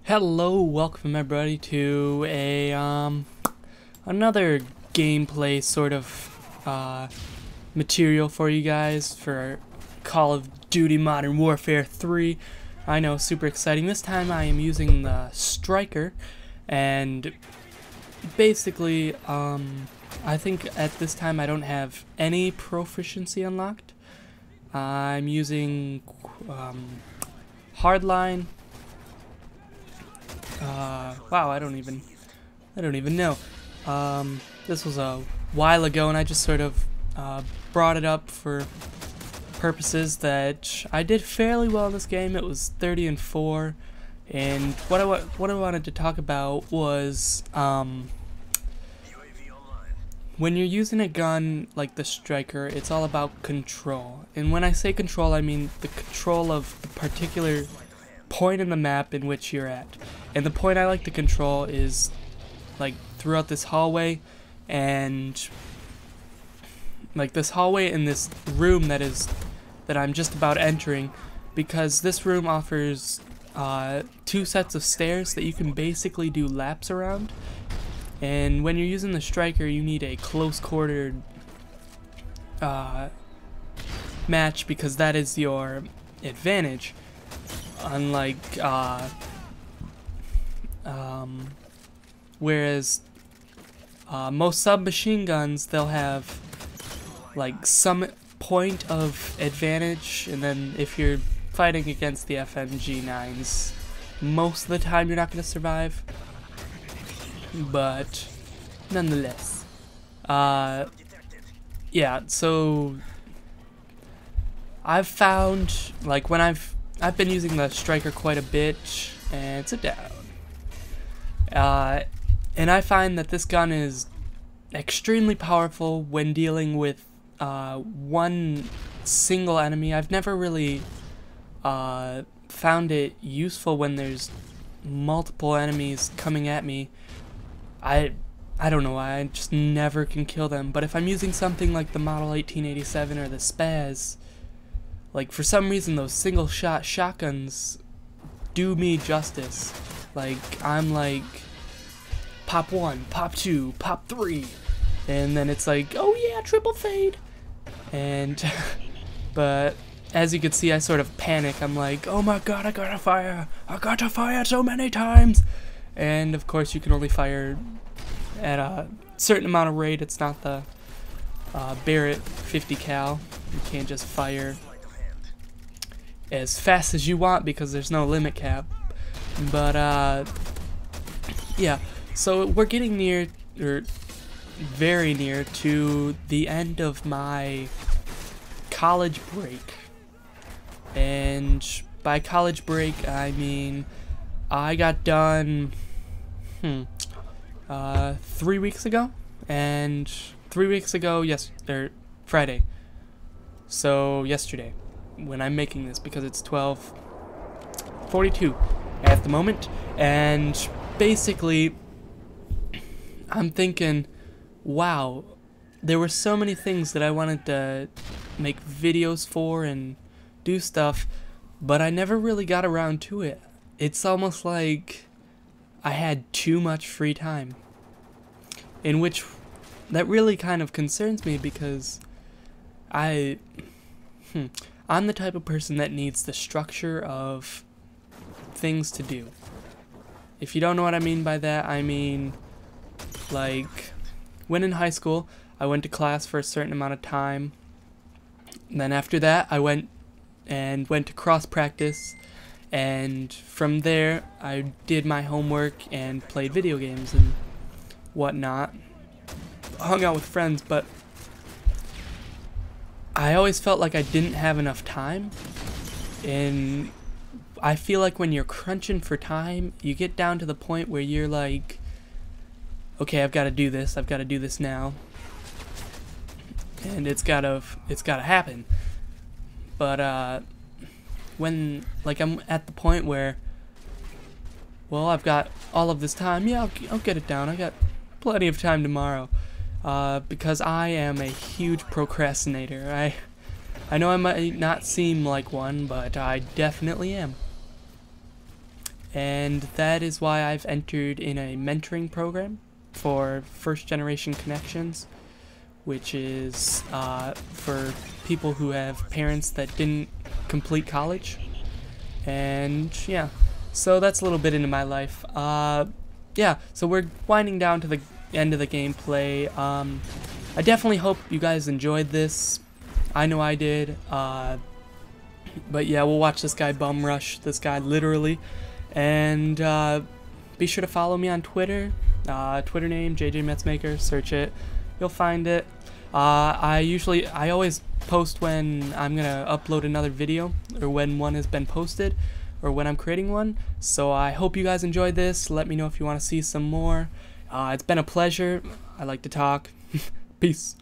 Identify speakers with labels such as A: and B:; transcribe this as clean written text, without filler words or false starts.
A: Hello, welcome everybody to a another gameplay sort of material for you guys for Call of Duty Modern Warfare 3. I know, super exciting. This time I am using the Stricker, and basically I think at this time I don't have any proficiency unlocked. I'm using hardline. Wow, I don't even know. This was a while ago, and I just sort of brought it up for purposes that I did fairly well in this game. It was 30-4, and what I wanted to talk about was when you're using a gun like the Striker, it's all about control. And when I say control, I mean the control of the particular point in the map in which you're at. And the point I like to control is like throughout this hallway, and like this hallway in this room that I'm just about entering, because this room offers 2 sets of stairs that you can basically do laps around. And when you're using the Striker, you need a close quartered match, because that is your advantage. Unlike whereas most submachine guns, they'll have like some point of advantage, and then if you're fighting against the FMG9s, most of the time you're not going to survive. But nonetheless, yeah. So I've found, like, when I've been using the Striker quite a bit, and sit down. And I find that this gun is extremely powerful when dealing with one single enemy. I've never really found it useful when there's multiple enemies coming at me. I don't know why, I just never can kill them. But if I'm using something like the Model 1887 or the Spaz, like, for some reason those single shot shotguns do me justice. Like, I'm like pop 1, pop 2, pop 3, and then it's like, oh yeah, triple fade. And but as you can see, I sort of panic. I'm like, oh my god, I gotta fire so many times. And of course you can only fire at a certain amount of rate. It's not the Barrett 50 cal. You can't just fire as fast as you want because there's no limit cap. But yeah, so we're getting near, or very near, to the end of my college break. And by college break, I mean I got done 3 weeks ago, and 3 weeks ago, Friday, so yesterday, when I'm making this, because it's 12:42 at the moment. And basically I'm thinking, wow, there were so many things that I wanted to make videos for and do stuff, but I never really got around to it. It's almost like I had too much free time, in which that really kind of concerns me, because I'm the type of person that needs the structure of things to do. If you don't know what I mean by that, I mean, like, when in high school, I went to class for a certain amount of time. And then after that, I went to cross practice, and from there, I did my homework and played video games and whatnot. Hung out with friends, but I always felt like I didn't have enough time. And I feel like when you're crunching for time, you get down to the point where you're like, okay, I've got to do this now, and it's gotta happen. But when, like, I'm at the point where, well, I've got all of this time, yeah, I'll get it down. I got plenty of time tomorrow, because I am a huge procrastinator. I know I might not seem like one, but I definitely am. and that is why I've entered in a mentoring program for first generation connections, which is for people who have parents that didn't complete college. And yeah, so that's a little bit into my life. Yeah, so we're winding down to the end of the gameplay. I definitely hope you guys enjoyed this. I know I did. But yeah, we'll watch this guy bum rush this guy literally. And be sure to follow me on Twitter. Twitter name jjmetzmaker. Search it, you'll find it. I always post when I'm gonna upload another video, or when one has been posted, or when I'm creating one. So I hope you guys enjoyed this. Let me know if you want to see some more. It's been a pleasure. I like to talk. Peace.